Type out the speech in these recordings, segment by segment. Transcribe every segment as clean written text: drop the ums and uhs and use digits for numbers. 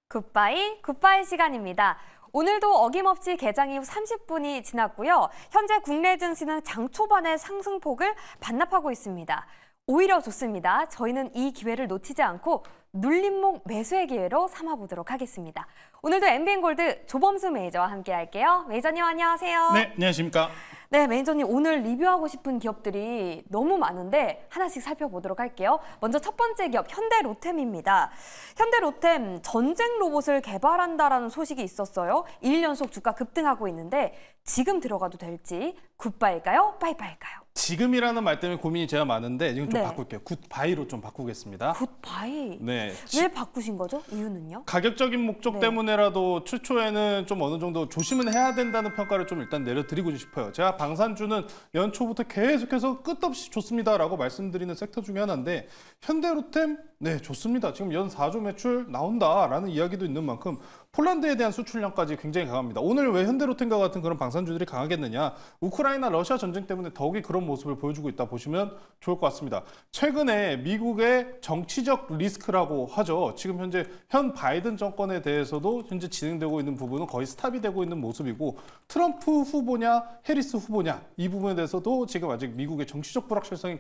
굿바이 시간입니다. 오늘도 어김없이 개장 이후 30분이 지났고요. 현재 국내 증시는 장 초반의 상승폭을 반납하고 있습니다. 오히려 좋습니다. 저희는 이 기회를 놓치지 않고 눌림목 매수의 기회로 삼아보도록 하겠습니다. 오늘도 MBN골드 조범수 매니저와 함께 할게요. 매니저님 안녕하세요. 네, 안녕하십니까. 네, 매니저님 오늘 리뷰하고 싶은 기업들이 너무 많은데 하나씩 살펴보도록 할게요. 먼저 첫 번째 기업 현대로템입니다. 현대로템 전쟁 로봇을 개발한다라는 소식이 있었어요. 1일 연속 주가 급등하고 있는데 지금 들어가도 될지 굿바일까요? 빠이빠일까요? 지금이라는 말 때문에 고민이 제가 많은데 지금 좀 네. 바꿀게요. 굿바이로 좀 바꾸겠습니다. 굿바이. 네. 왜 바꾸신 거죠? 이유는요? 가격적인 목적 네. 때문에라도 최초에는 좀 어느 정도 조심은 해야 된다는 평가를 좀 일단 내려드리고 싶어요. 제가 방산주는 연초부터 계속해서 끝없이 좋습니다라고 말씀드리는 섹터 중에 하나인데 현대로템 네 좋습니다. 지금 연 4조 매출 나온다라는 이야기도 있는 만큼 폴란드에 대한 수출량까지 굉장히 강합니다. 오늘 왜 현대로템과 같은 그런 방산주들이 강하겠느냐? 우크라이나 러시아 전쟁 때문에 더욱이 그런 모습을 보여주고 있다 보시면 좋을 것 같습니다. 최근에 미국의 정치적 리스크라고 하죠. 지금 현재 현 바이든 정권에 대해서도 현재 진행되고 있는 부분은 거의 스탑이 되고 있는 모습이고 트럼프 후보냐 해리스 후보냐 이 부분에 대해서도 지금 아직 미국의 정치적 불확실성이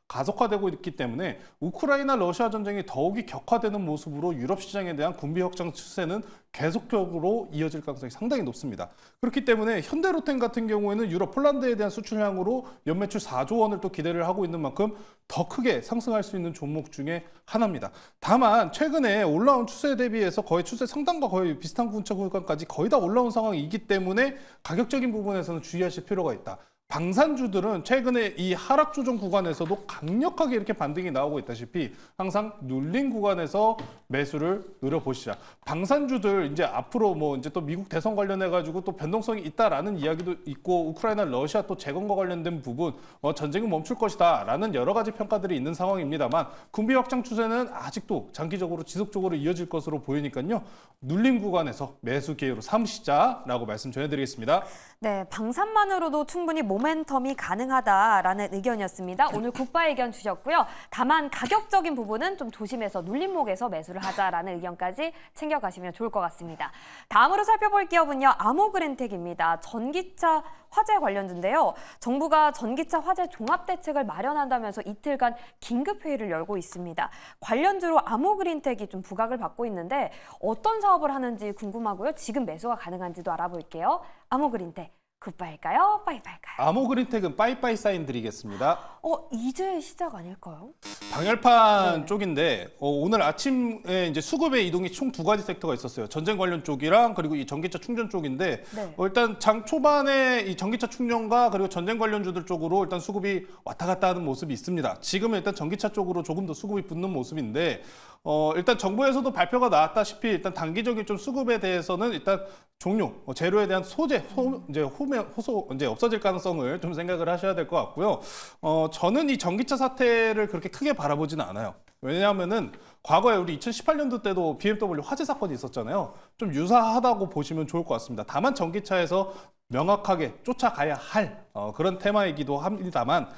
가속화되고 있기 때문에 우크라이나 러시아 전쟁이 더욱이 격화되는 모습으로 유럽 시장에 대한 군비 확장 추세는 계속적으로 이어질 가능성이 상당히 높습니다. 그렇기 때문에 현대로템 같은 경우에는 유럽 폴란드에 대한 수출량으로 연매출 4조 원을 또 기대를 하고 있는 만큼 더 크게 상승할 수 있는 종목 중에 하나입니다. 다만 최근에 올라온 추세 대비해서 거의 추세 상단과 거의 비슷한 구간까지 거의 다 올라온 상황이기 때문에 가격적인 부분에서는 주의하실 필요가 있다. 방산주들은 최근에 이 하락 조정 구간에서도 강력하게 이렇게 반등이 나오고 있다시피 항상 눌린 구간에서 매수를 노려보시자. 방산주들 이제 앞으로 뭐 이제 또 미국 대선 관련해 가지고 또 변동성이 있다라는 이야기도 있고 우크라이나 러시아 또 재건과 관련된 부분 전쟁은 멈출 것이다라는 여러 가지 평가들이 있는 상황입니다만 군비 확장 추세는 아직도 장기적으로 지속적으로 이어질 것으로 보이니까요. 눌린 구간에서 매수 기회로 삼으시자라고 말씀 전해드리겠습니다. 네, 방산만으로도 충분히 모멘텀이 가능하다라는 의견이었습니다. 오늘 굿바이 의견 주셨고요. 다만 가격적인 부분은 좀 조심해서 눌림목에서 매수를 하자라는 의견까지 챙겨가시면 좋을 것 같습니다. 다음으로 살펴볼 기업은요. 아모그린텍입니다. 전기차 화재 관련주인데요. 정부가 전기차 화재 종합대책을 마련한다면서 이틀간 긴급회의를 열고 있습니다. 관련주로 아모그린텍이 좀 부각을 받고 있는데 어떤 사업을 하는지 궁금하고요. 지금 매수가 가능한지도 알아볼게요. 아모그린텍. 굿바일까요? 빠이빠일까요? 아모그린텍은 빠이빠이 사인 드리겠습니다. 이제 시작 아닐까요? 방열판 네. 쪽인데 오늘 아침에 이제 수급의 이동이 총 두 가지 섹터가 있었어요. 전쟁 관련 쪽이랑 그리고 이 전기차 충전 쪽인데 네. 일단 장 초반에 이 전기차 충전과 그리고 전쟁 관련주들 쪽으로 일단 수급이 왔다 갔다 하는 모습이 있습니다. 지금은 일단 전기차 쪽으로 조금 더 수급이 붙는 모습인데 일단 정부에서도 발표가 나왔다시피 일단 단기적인 좀 수급에 대해서는 일단 종료, 재료에 대한 소재, 호소 이제 없어질 가능성을 좀 생각을 하셔야 될 것 같고요. 저는 이 전기차 사태를 그렇게 크게 바라보지는 않아요. 왜냐하면은 과거에 우리 2018년도 때도 BMW 화재 사건이 있었잖아요. 좀 유사하다고 보시면 좋을 것 같습니다. 다만 전기차에서 명확하게 쫓아가야 할 그런 테마이기도 합니다만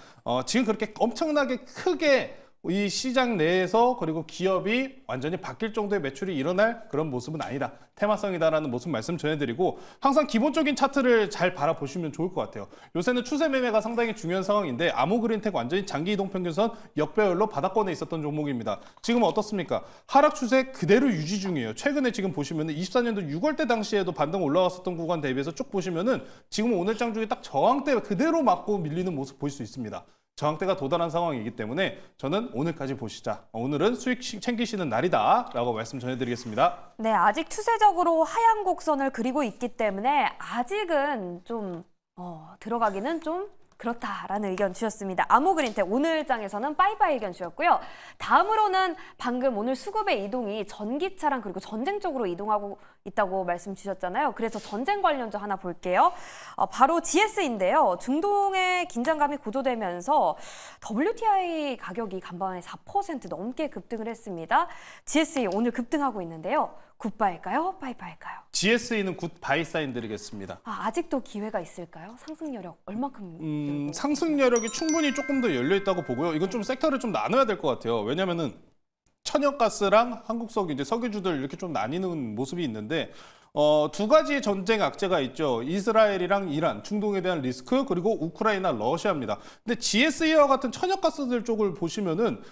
지금 그렇게 엄청나게 크게 이 시장 내에서 그리고 기업이 완전히 바뀔 정도의 매출이 일어날 그런 모습은 아니다. 테마성이다라는 모습 말씀 전해드리고 항상 기본적인 차트를 잘 바라보시면 좋을 것 같아요. 요새는 추세 매매가 상당히 중요한 상황인데 아모그린텍 완전히 장기 이동 평균선 역배열로 바닥권에 있었던 종목입니다. 지금은 어떻습니까? 하락 추세 그대로 유지 중이에요. 최근에 지금 보시면은 24년도 6월 때 당시에도 반등 올라왔었던 구간 대비해서 쭉 보시면은 지금 오늘 장 중에 딱 저항대 그대로 맞고 밀리는 모습 볼 수 있습니다. 저항대가 도달한 상황이기 때문에 저는 오늘까지 보시자. 오늘은 수익 챙기시는 날이다 라고 말씀 전해드리겠습니다. 네, 아직 추세적으로 하향 곡선을 그리고 있기 때문에 아직은 좀 들어가기는 좀 그렇다라는 의견 주셨습니다. 아모그린텍 오늘 장에서는 빠이빠이 의견 주셨고요. 다음으로는 방금 오늘 수급의 이동이 전기차랑 그리고 전쟁 쪽으로 이동하고 있다고 말씀 주셨잖아요. 그래서 전쟁 관련주 하나 볼게요. 바로 GS인데요. 중동의 긴장감이 고조되면서 WTI 가격이 간밤에 4% 넘게 급등을 했습니다. GS 오늘 급등하고 있는데요. 굿바일까요? 빠이빠일까요? GSE는 굿바이 사인 드리겠습니다. 아직도 기회가 있을까요? 상승 여력 얼마큼? 상승 여력이 충분히 조금 더 열려 있다고 보고요. 이건 좀 섹터를 좀 나눠야 될 것 같아요. 왜냐면은 천연가스랑 한국석 이제 석유주들 이렇게 좀 나뉘는 모습이 있는데 두 가지의 전쟁 악재가 있죠. 이스라엘이랑 이란, 중동에 대한 리스크, 그리고 우크라이나, 러시아입니다. 근데 GSE와 같은 천연가스들 쪽을 보시면은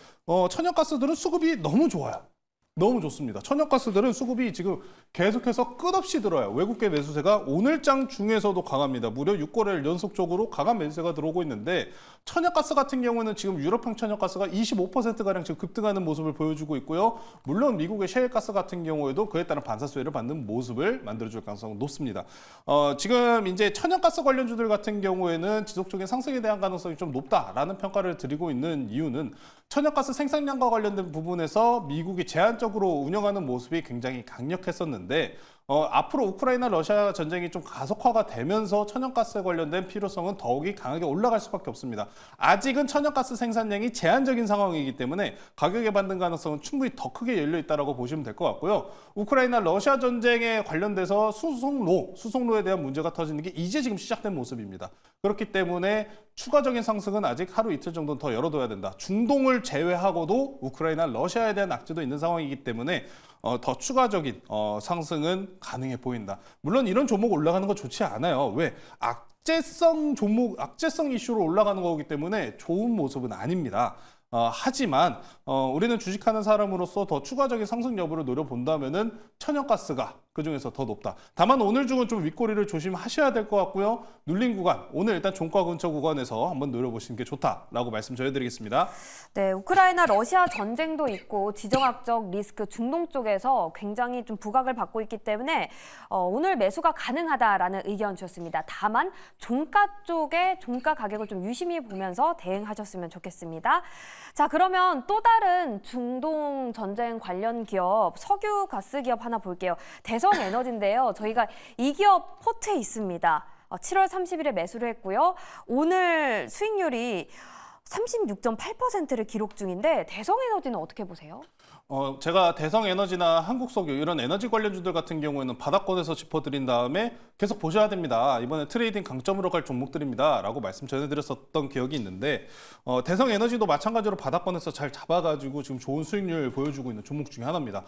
천연가스들은 수급이 너무 좋아요. 너무 좋습니다. 천연가스들은 수급이 지금 계속해서 끝없이 들어요. 외국계 매수세가 오늘장 중에서도 강합니다. 무려 6거래일 연속적으로 강한 매수세가 들어오고 있는데 천연가스 같은 경우는 지금 유럽형 천연가스가 25%가량 지금 급등하는 모습을 보여주고 있고요. 물론 미국의 셰일가스 같은 경우에도 그에 따른 반사수혜를 받는 모습을 만들어줄 가능성은 높습니다. 지금 이제 천연가스 관련주들 같은 경우에는 지속적인 상승에 대한 가능성이 좀 높다라는 평가를 드리고 있는 이유는 천연가스 생산량과 관련된 부분에서 미국이 제한적으로 운영하는 모습이 굉장히 강력했었는데 앞으로 우크라이나 러시아 전쟁이 좀 가속화가 되면서 천연가스에 관련된 필요성은 더욱이 강하게 올라갈 수밖에 없습니다. 아직은 천연가스 생산량이 제한적인 상황이기 때문에 가격에 받는 가능성은 충분히 더 크게 열려 있다고 보시면 될 것 같고요. 우크라이나 러시아 전쟁에 관련돼서 수송로에 대한 문제가 터지는 게 이제 지금 시작된 모습입니다. 그렇기 때문에 추가적인 상승은 아직 하루 이틀 정도는 더 열어둬야 된다. 중동을 제외하고도 우크라이나 러시아에 대한 악재도 있는 상황이기 때문에 더 추가적인 상승은 가능해 보인다. 물론 이런 종목 올라가는 거 좋지 않아요. 왜? 악재성 이슈로 올라가는 거기 때문에 좋은 모습은 아닙니다. 하지만 우리는 주식하는 사람으로서 더 추가적인 상승 여부를 노려본다면은 천연가스가 그중에서 더 높다. 다만 오늘 중은 좀 윗꼬리를 조심하셔야 될 것 같고요. 눌린 구간, 오늘 일단 종가 근처 구간에서 한번 노려보시는 게 좋다라고 말씀 전해드리겠습니다. 네, 우크라이나 러시아 전쟁도 있고 지정학적 리스크 중동 쪽에서 굉장히 좀 부각을 받고 있기 때문에 오늘 매수가 가능하다라는 의견 주셨습니다. 다만 종가 쪽에 종가 가격을 좀 유심히 보면서 대응하셨으면 좋겠습니다. 자, 그러면 또 다른 중동 전쟁 관련 기업, 석유 가스 기업 하나 볼게요. 대성에너지인데요. 저희가 이 기업 포트에 있습니다. 7월 30일에 매수를 했고요. 오늘 수익률이 36.8%를 기록 중인데 대성에너지는 어떻게 보세요? 제가 대성에너지나 한국석유 이런 에너지 관련주들 같은 경우에는 바닥권에서 짚어드린 다음에 계속 보셔야 됩니다. 이번에 트레이딩 강점으로 갈 종목들입니다. 라고 말씀 전해드렸었던 기억이 있는데 대성에너지도 마찬가지로 바닥권에서 잘 잡아가지고 지금 좋은 수익률 보여주고 있는 종목 중에 하나입니다.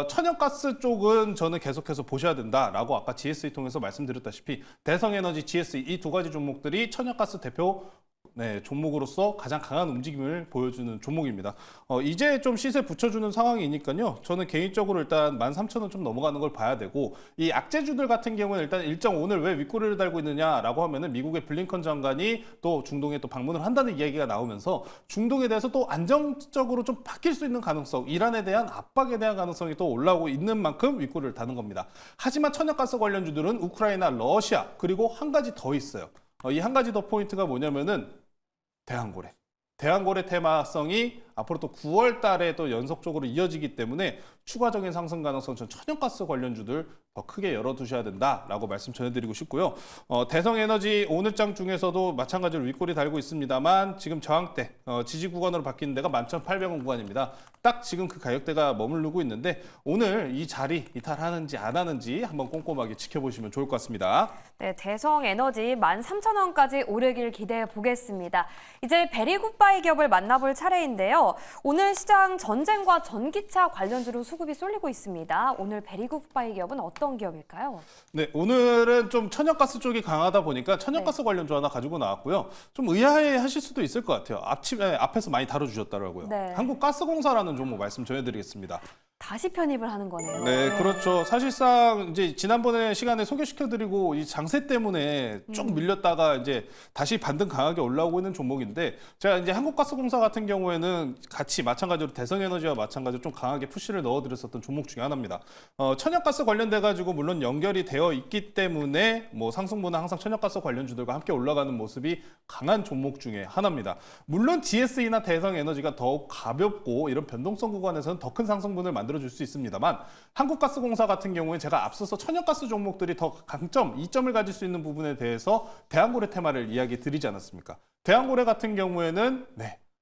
천연가스 쪽은 저는 계속해서 보셔야 된다라고 아까 GSE 통해서 말씀드렸다시피 대성에너지, GSE 이 두 가지 종목들이 천연가스 대표 종목으로서 가장 강한 움직임을 보여주는 종목입니다. 이제 좀 시세 붙여주는 상황이니까요. 저는 개인적으로 일단 13,000원 좀 넘어가는 걸 봐야 되고 이 악재주들 같은 경우는 일단 일정 오늘 왜 윗꼬리를 달고 있느냐라고 하면은 미국의 블링컨 장관이 또 중동에 또 방문을 한다는 이야기가 나오면서 중동에 대해서 또 안정적으로 좀 바뀔 수 있는 가능성, 이란에 대한 압박에 대한 가능성이 또 올라오고 있는 만큼 윗꼬리를 다는 겁니다. 하지만 천연가스 관련주들은 우크라이나, 러시아 그리고 한 가지 더 있어요. 이 한 가지 더 포인트가 뭐냐면은 대한고래 테마성이 앞으로 또 9월 달에 또 연속적으로 이어지기 때문에 추가적인 상승 가능성 전 천연가스 관련주들 더 크게 열어두셔야 된다라고 말씀 전해드리고 싶고요. 대성에너지 오늘장 중에서도 마찬가지로 윗꼬리 달고 있습니다만 지금 저항대 지지 구간으로 바뀌는 데가 11,800원 구간입니다. 딱 지금 그 가격대가 머무르고 있는데 오늘 이 자리 이탈하는지 안 하는지 한번 꼼꼼하게 지켜보시면 좋을 것 같습니다. 네, 대성에너지 13,000원까지 오르길 기대해 보겠습니다. 이제 베리굿바이 기업을 만나볼 차례인데요. 오늘 시장 전쟁과 전기차 관련주로 수급이 쏠리고 있습니다. 오늘 베리굿바이 기업은 어떤 기업일까요? 네, 오늘은 좀 천연가스 쪽이 강하다 보니까 천연가스 관련주 하나 가지고 나왔고요. 좀 의아해 하실 수도 있을 것 같아요. 앞에서 많이 다뤄주셨더라고요. 네. 한국가스공사라는 종목 말씀 전해드리겠습니다. 다시 편입을 하는 거네요. 네, 그렇죠. 사실상 이제 지난번에 시간에 소개시켜드리고 이 장세 때문에 쭉 밀렸다가 이제 다시 반등 강하게 올라오고 있는 종목인데 제가 이제 한국가스공사 같은 경우에는 같이 마찬가지로 대성에너지와 마찬가지로 좀 강하게 푸시를 넣어드렸었던 종목 중에 하나입니다. 천연가스 관련돼 가지고 물론 연결이 되어 있기 때문에 뭐 상승분은 항상 천연가스 관련주들과 함께 올라가는 모습이 강한 종목 중에 하나입니다. 물론 GSE나 대성에너지가 더욱 가볍고 이런 변동성 구간에서는 더 큰 상승분을 만들어줄 수 있습니다만 한국가스공사 같은 경우에 제가 앞서서 천연가스 종목들이 더 강점, 이점을 가질 수 있는 부분에 대해서 대한고래 테마를 이야기 드리지 않았습니까? 대한고래 같은 경우에는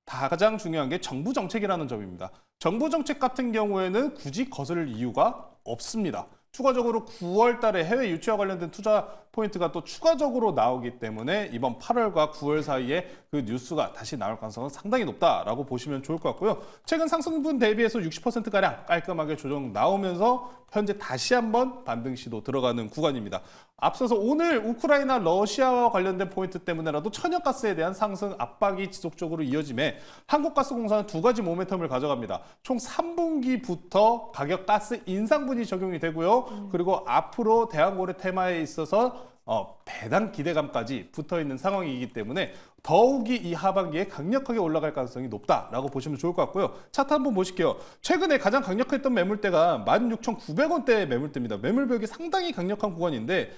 가장 중요한 게 정부 정책이라는 점입니다. 정부 정책 같은 경우에는 굳이 거스를 이유가 없습니다. 추가적으로 9월 달에 해외 유치와 관련된 투자 포인트가 또 추가적으로 나오기 때문에 이번 8월과 9월 사이에 그 뉴스가 다시 나올 가능성은 상당히 높다라고 보시면 좋을 것 같고요. 최근 상승분 대비해서 60%가량 깔끔하게 조정 나오면서 현재 다시 한번 반등 시도 들어가는 구간입니다. 앞서서 오늘 우크라이나 러시아와 관련된 포인트 때문에라도 천연가스에 대한 상승 압박이 지속적으로 이어짐에 한국가스공사는 두 가지 모멘텀을 가져갑니다. 총 3분기부터 가격 가스 인상분이 적용이 되고요. 그리고 앞으로 대한고래 테마에 있어서 배당 기대감까지 붙어있는 상황이기 때문에 더욱이 이 하반기에 강력하게 올라갈 가능성이 높다라고 보시면 좋을 것 같고요. 차트 한번 보실게요. 최근에 가장 강력했던 매물대가 16,900원대의 매물대입니다. 매물벽이 상당히 강력한 구간인데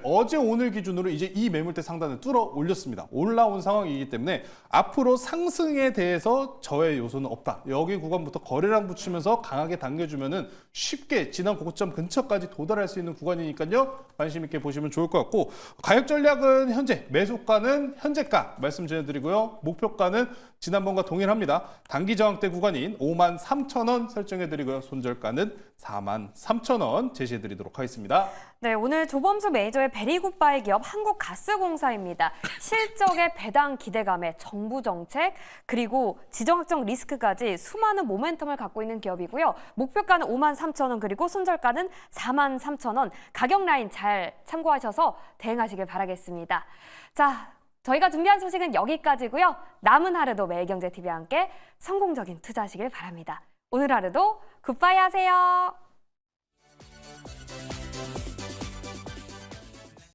어제 오늘 기준으로 이제 이 매물대 상단을 뚫어 올렸습니다. 올라온 상황이기 때문에 앞으로 상승에 대해서 저의 요소는 없다. 여기 구간부터 거래량 붙이면서 강하게 당겨주면은 쉽게 지난 고점 근처까지 도달할 수 있는 구간이니까요. 관심 있게 보시면 좋을 것 같고 가격 전략은 현재 매수가는 현재가 말씀 전해드리고요. 목표가는 지난번과 동일합니다. 단기 저항대 구간인 53,000원 설정해드리고요. 손절가는 43,000원 제시해드리도록 하겠습니다. 네, 오늘 조범수 매니저의 베리굿바이 기업 한국가스공사입니다. 실적의 배당 기대감에 정부 정책 그리고 지정학적 리스크까지 수많은 모멘텀을 갖고 있는 기업이고요. 목표가는 53,000원 그리고 손절가는 43,000원. 가격 라인 잘 참고하셔서 대응하시길 바라겠습니다. 자, 저희가 준비한 소식은 여기까지고요. 남은 하루도 매일경제TV와 함께 성공적인 투자하시길 바랍니다. 오늘 하루도 굿바이 하세요.